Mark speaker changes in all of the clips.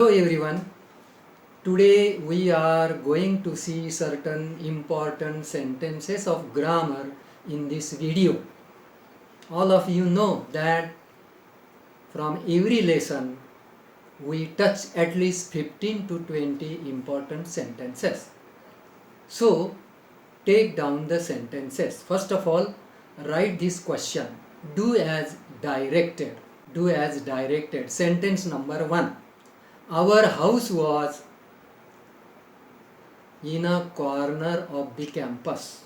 Speaker 1: Hello everyone. Today we are going to see certain important sentences of grammar in this video. All of you know that from every lesson we touch at least 15 to 20 important sentences. So take down the sentences. First of all, write this question. Do as directed. Do as directed. Sentence number 1. Our house was in a corner of the campus.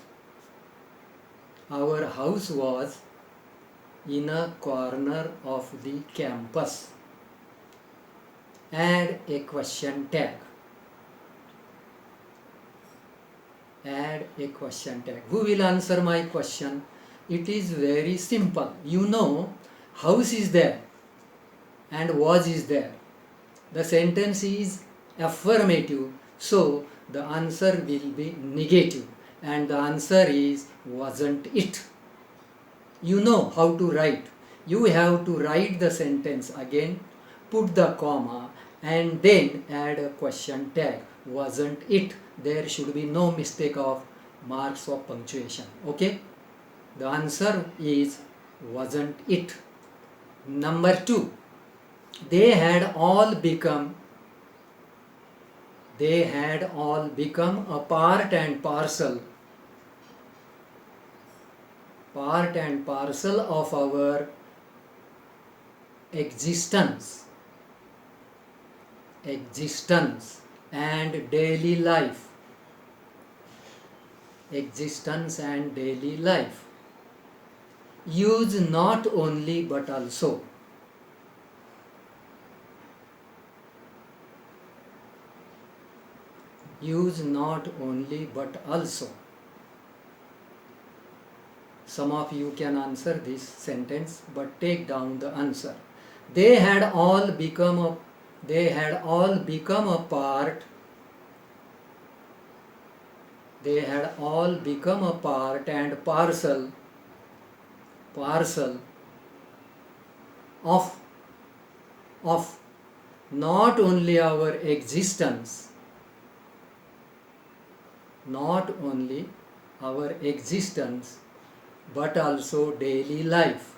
Speaker 1: Our house was in a corner of the campus. Add a question tag. Add a question tag. Who will answer my question? It is very simple. You know, house is there and was is there. The sentence is affirmative, so the answer will be negative, and the answer is wasn't it. You know how to write. You have to write the sentence again, put the comma, and then add a question tag. Wasn't it? There should be no mistake of marks of punctuation. Okay? The answer is wasn't it. Number 2. They had all become a part and parcel of our existence and daily life. Use not only but also. Use not only but also. Some of you can answer this sentence, but take down the answer. They had all become a part. They had all become a part and parcel of not only our existence, but also daily life.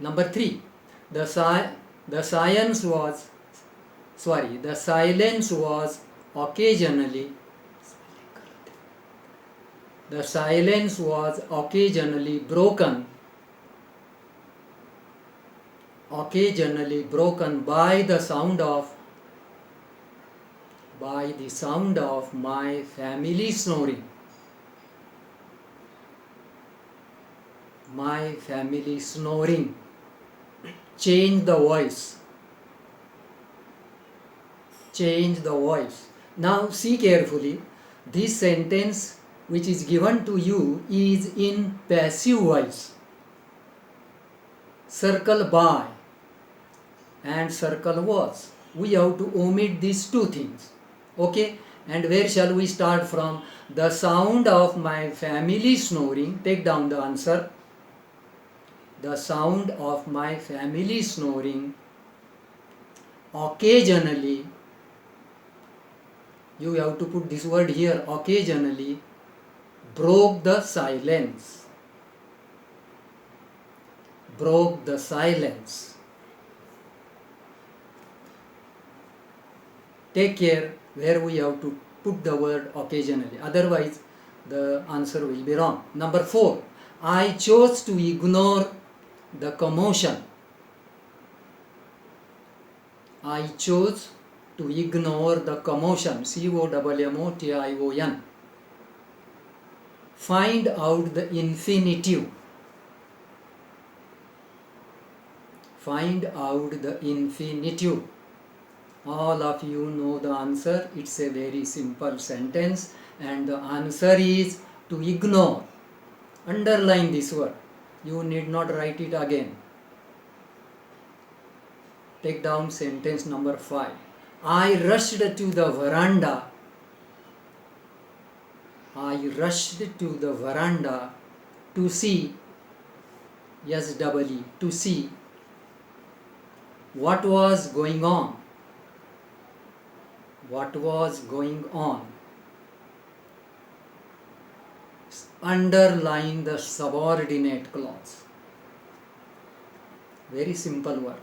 Speaker 1: Number 3. The silence was occasionally broken by the sound of my family snoring. Change the voice. Now see carefully. This sentence which is given to you is in passive voice. Circle by and circle was. We have to omit these two things. Okay? And where shall we start from? The sound of my family snoring. Take down the answer. The sound of my family snoring occasionally, you have to put this word here, occasionally, broke the silence. Take care where we have to put the word occasionally, otherwise the answer will be wrong. Number 4. I chose to ignore the commotion. COMMOTION. Find out the infinitive. All of you know the answer. It's a very simple sentence, and the answer is to ignore. Underline this word. You need not write it again. Take down sentence number 5. I rushed to the veranda I rushed to the veranda to see SEE, to see what was going on. What was going on? Underline the subordinate clause. Very simple word.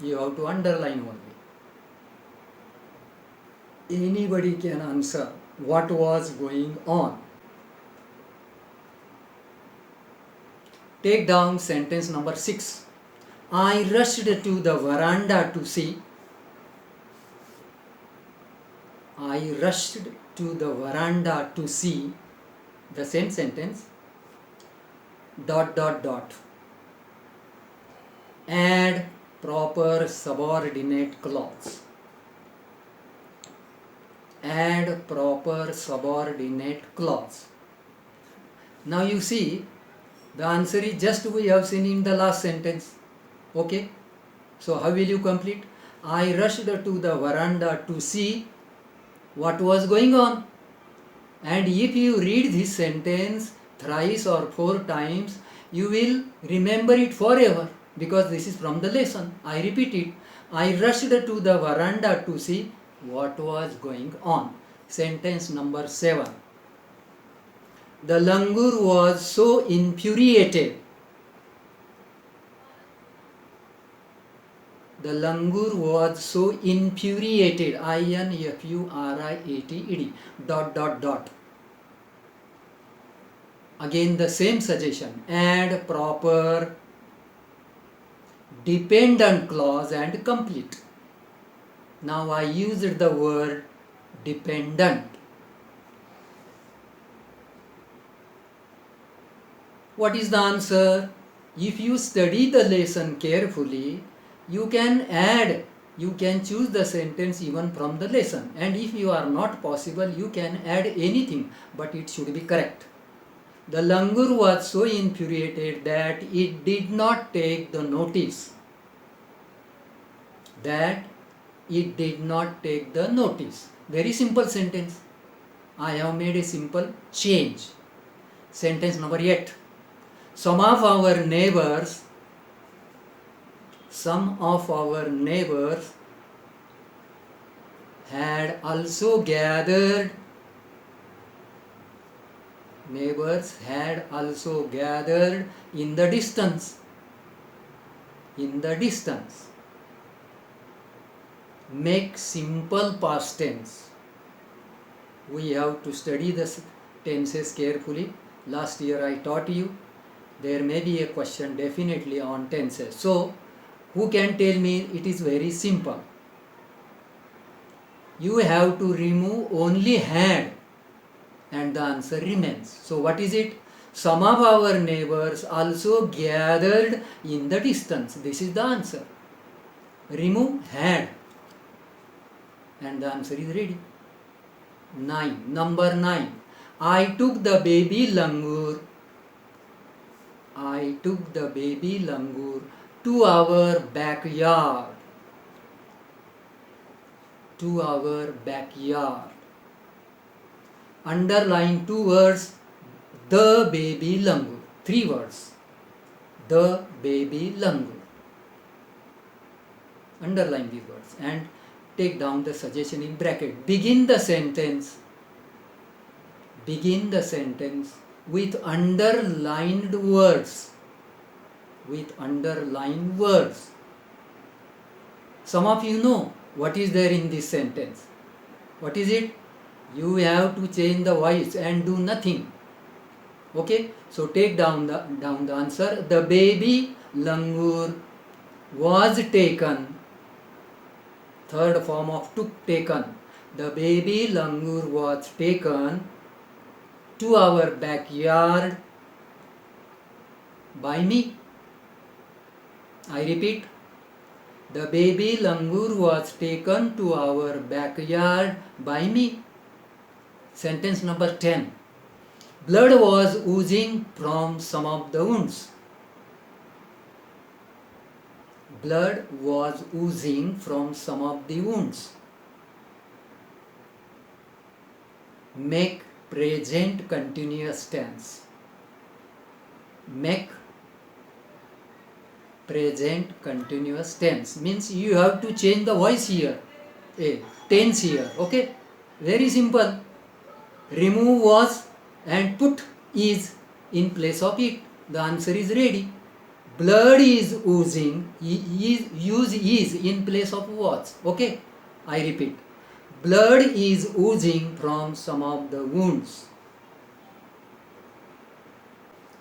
Speaker 1: You have to underline only. Anybody can answer what was going on. Take down sentence number 6. I rushed to the veranda to see. I rushed to the veranda to see. The same sentence. ... Add proper subordinate clause. Add proper subordinate clause. Now you see, the answer is just we have seen in the last sentence. Okay? So how will you complete? I rushed to the veranda to see what was going on. And if you read this sentence thrice or 4 times, you will remember it forever, because this is from the lesson. I repeat it. I rushed to the veranda to see what was going on. Sentence number 7. The langur was so infuriated. The langur was so infuriated. INFURIATED. ... Again the same suggestion. Add proper dependent clause and complete. Now I used the word dependent. What is the answer? If you study the lesson carefully, you can add, you can choose the sentence even from the lesson. And if you are not possible, you can add anything, but it should be correct. The langur was so infuriated that it did not take the notice. That it did not take the notice. Very simple sentence. I have made a simple change. Sentence number 8. Some of our neighbors had also gathered in the distance. Make simple past tense. We have to study the tenses carefully. Last year I taught you. There may be a question definitely on tenses. So, who can tell me? It is very simple. You have to remove only had and the answer remains. So, what is it? Some of our neighbors also gathered in the distance. This is the answer. Remove had and the answer is ready. 9. Number 9. I took the baby langur to our backyard. Underline 2 words. The baby langur. 3 words. The baby langur. Underline these words and take down the suggestion in bracket. Begin the sentence with underlined words. Some of you know what is there in this sentence. What is it? You have to change the voice and do nothing. Okay? So take down the answer. The baby langur was taken. Third form of took, taken. The baby langur was taken to our backyard by me. I repeat. The baby langur was taken to our backyard by me. Sentence number 10. Blood was oozing from some of the wounds. Blood was oozing from some of the wounds. Make present continuous tense. Make present continuous tense. Means you have to change the voice here, tense here. Okay, very simple. Remove was and put is in place of it. The answer is ready. Blood is oozing. Use is in place of was. Okay, I repeat. Blood is oozing from some of the wounds.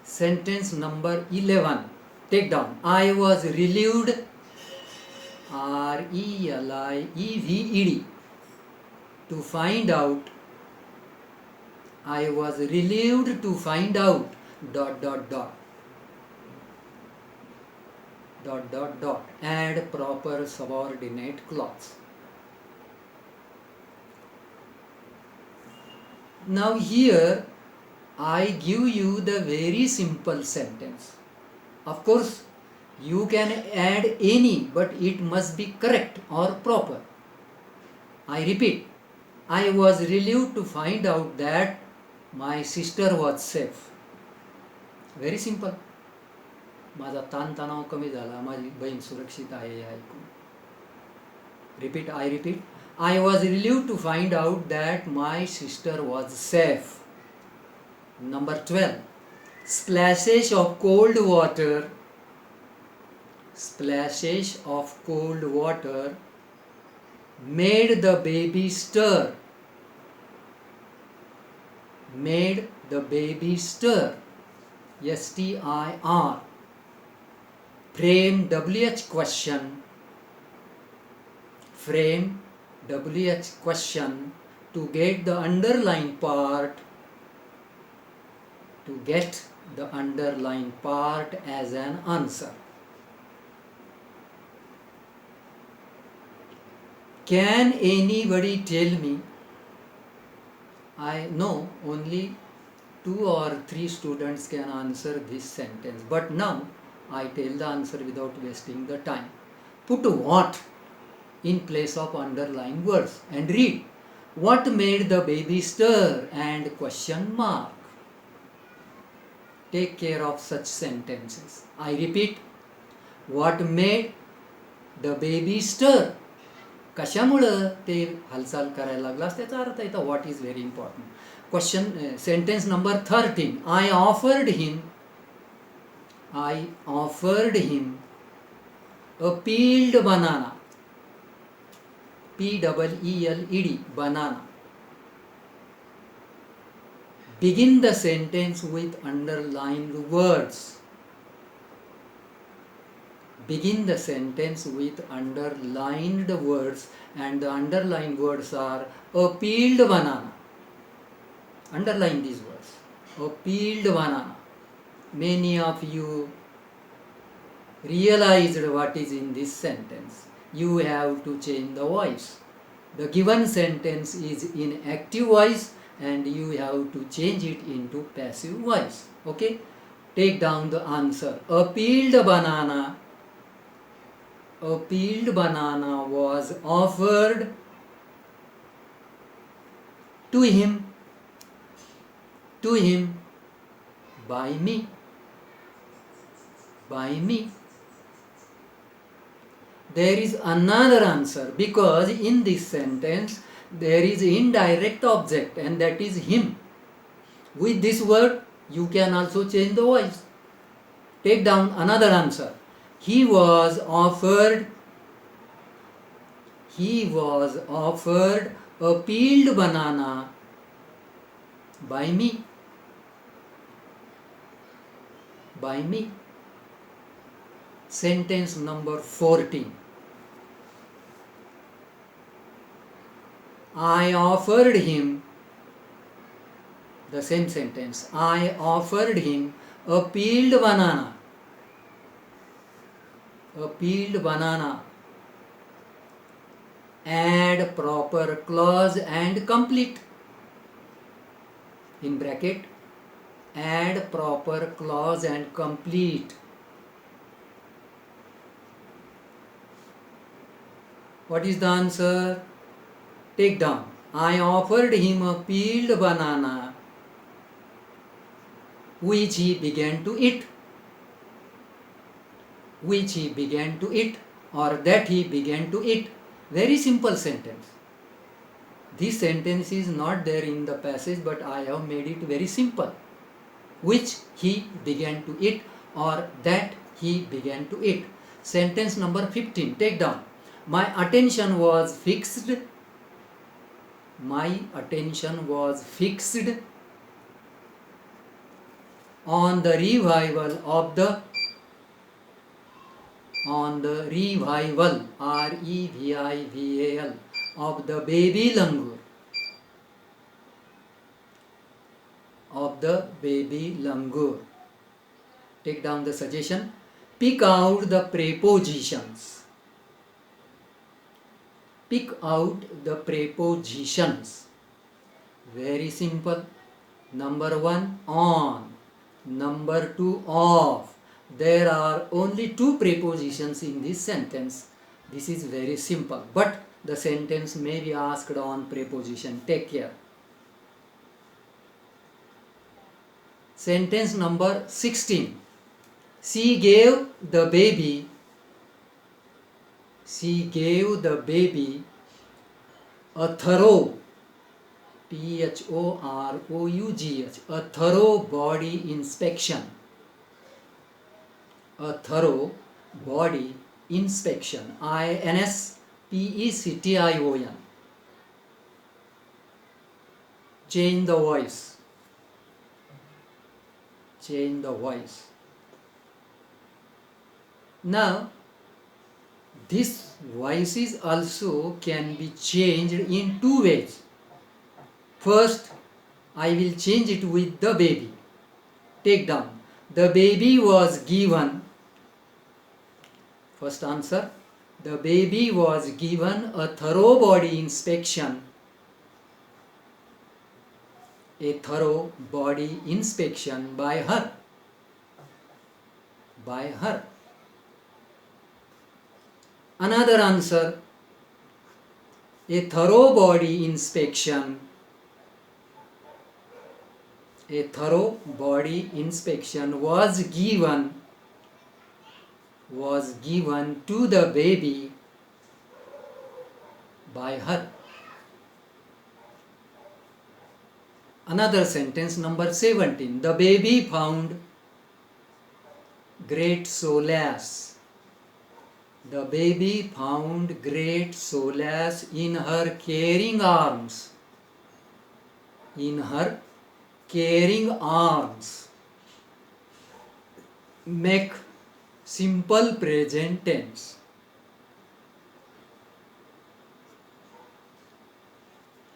Speaker 1: Sentence number 11. Take down. I was relieved, RELIEVED, to find out. I was relieved to find out ... Add proper subordinate clause. Now here I give you the very simple sentence. Of course, you can add any, but it must be correct or proper. I repeat, I was relieved to find out that my sister was safe. Very simple. माझा ताणतणाव कमी झाला, माझी बहीण सुरक्षित आहे हे ऐकून. Repeat, I repeat. I was relieved to find out that my sister was safe. Number 12. Splashes of cold water made the baby stir. Made the baby stir. STIR. Frame WH question. Frame WH question to get the underlined part. To get the underlined part as an answer. Can anybody tell me? I know only 2 or 3 students can answer this sentence, but now I tell the answer without wasting the time. Put what in place of underlined words and read. What made the baby stir and question mark. Take care of such sentences. I repeat, what made the baby stir. कशामुळं ते हालचाल करायला लागलास त्याचा अर्थ येतो what is very important. Question sentence number 13. I offered him a peeled banana. PEELED, banana. Begin the sentence with underlined words. Begin the sentence with underlined words, and the underlined words are a peeled banana. Underline these words. A peeled banana. Many of you realized what is in this sentence. You have to change the voice. The given sentence is in active voice and you have to change it into passive voice. Okay? Take down the answer. A peeled banana was offered to him by me. There is another answer because in this sentence there is indirect object and that is him. With this word you can also change the voice. Take down another answer. He was offered a peeled banana by me. Sentence number 14. I offered him, the same sentence, I offered him a peeled banana. Add proper clause and complete. In bracket, add proper clause and complete. What is the answer? Take down. I offered him a peeled banana which he began to eat. which he began to eat, or that he began to eat. Very simple sentence. This sentence is not there in the passage, but I have made it very simple. Which he began to eat, or that he began to eat. Sentence number 15, take down. My attention was fixed. My attention was fixed on the revival of the revival, revival, of the baby langur. Of the baby langur. Take down the suggestion. Pick out the prepositions. Pick out the prepositions. Very simple. Number 1, on. Number 2, off. There are only 2 prepositions in this sentence. This is very simple. But the sentence may be asked on preposition. Take care. Sentence number 16. She gave the baby a thorough, THOROUGH, a thorough body inspection. A thorough body inspection. INSPECTION. Change the voice. Change the voice. Now, this voices also can be changed in 2 ways. First, I will change it with the baby. Take down. The baby was given. First answer. The baby was given a thorough body inspection. A thorough body inspection by her. By her. Another answer. A thorough body inspection. A thorough body inspection was given to the baby by her. Another sentence, number 17. The baby found great solace. The baby found great solace in her caring arms. In her caring arms. Make simple present tense.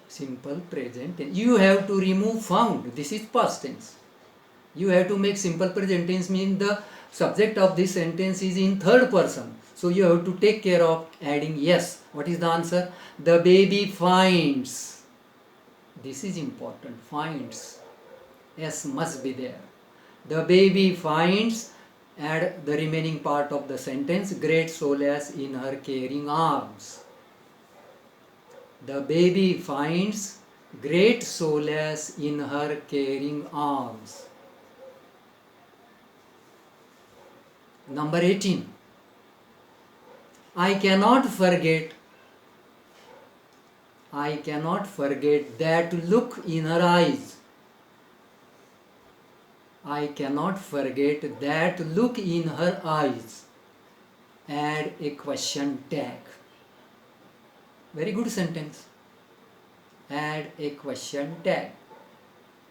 Speaker 1: Simple present tense. You have to remove found. This is past tense. You have to make simple present tense, mean the subject of this sentence is in third person. So you have to take care of adding yes. What is the answer? The baby finds. This is important. Finds. S must be there. The baby finds, add the remaining part of the sentence, great solace in her caring arms. The baby finds great solace in her caring arms. Number 18. I cannot forget that look in her eyes. I cannot forget that look in her eyes. Add a question tag. Very good sentence. Add a question tag.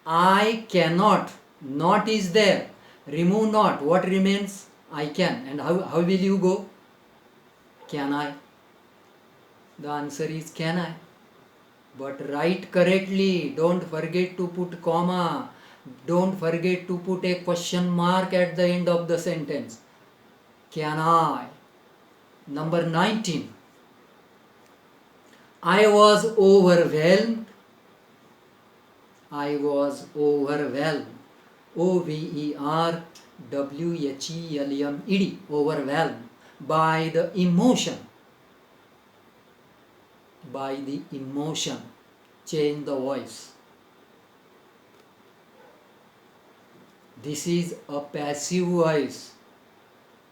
Speaker 1: I cannot. Not is there. Remove not. What remains? I can. And how will you go? Can I? The answer is can I. But write correctly. Don't forget to put comma. Don't forget to put a question mark at the end of the sentence. Can I? Number 19. I was overwhelmed. I was overwhelmed. OVERWHELMED. Overwhelmed by the emotion. By the emotion. Change the voice. This is a passive voice.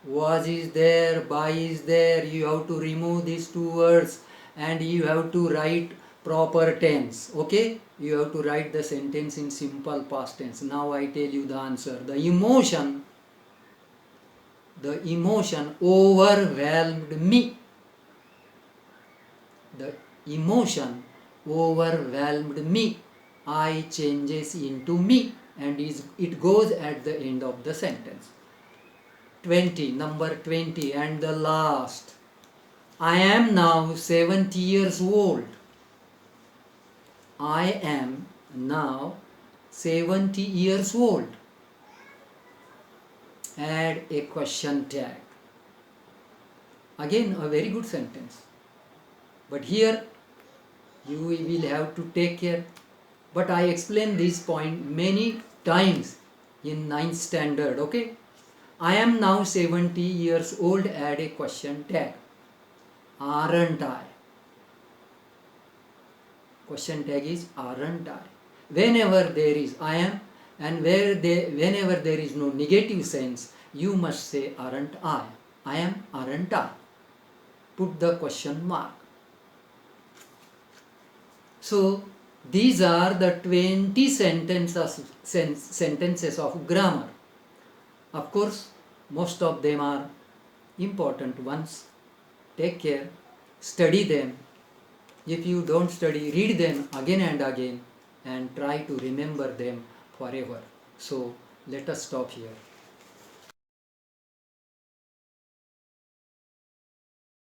Speaker 1: was is there, by is there. You have to remove these two words and you have to write proper tense. Okay, you have to write the sentence in simple past tense. Now I tell you the answer. The emotion overwhelmed me. The emotion overwhelmed me. I changes into me, and it goes at the end of the sentence. 20, number 20, and the last. I am now 70 years old. I am now 70 years old. Add a question tag. Again, a very good sentence. But here you will have to take care. But I explained this point many times in 9th standard. Okay. I am now 70 years old. Add a question tag. Aren't I? Question tag is aren't I? Whenever there is I am and whenever there is no negative sense, you must say aren't I? I am, aren't I? Put the question mark. So these are the 20 sentences of grammar. Of course, most of them are important ones. Take care, study them. If you don't study, read them again and again and try to remember them forever. So let us stop here.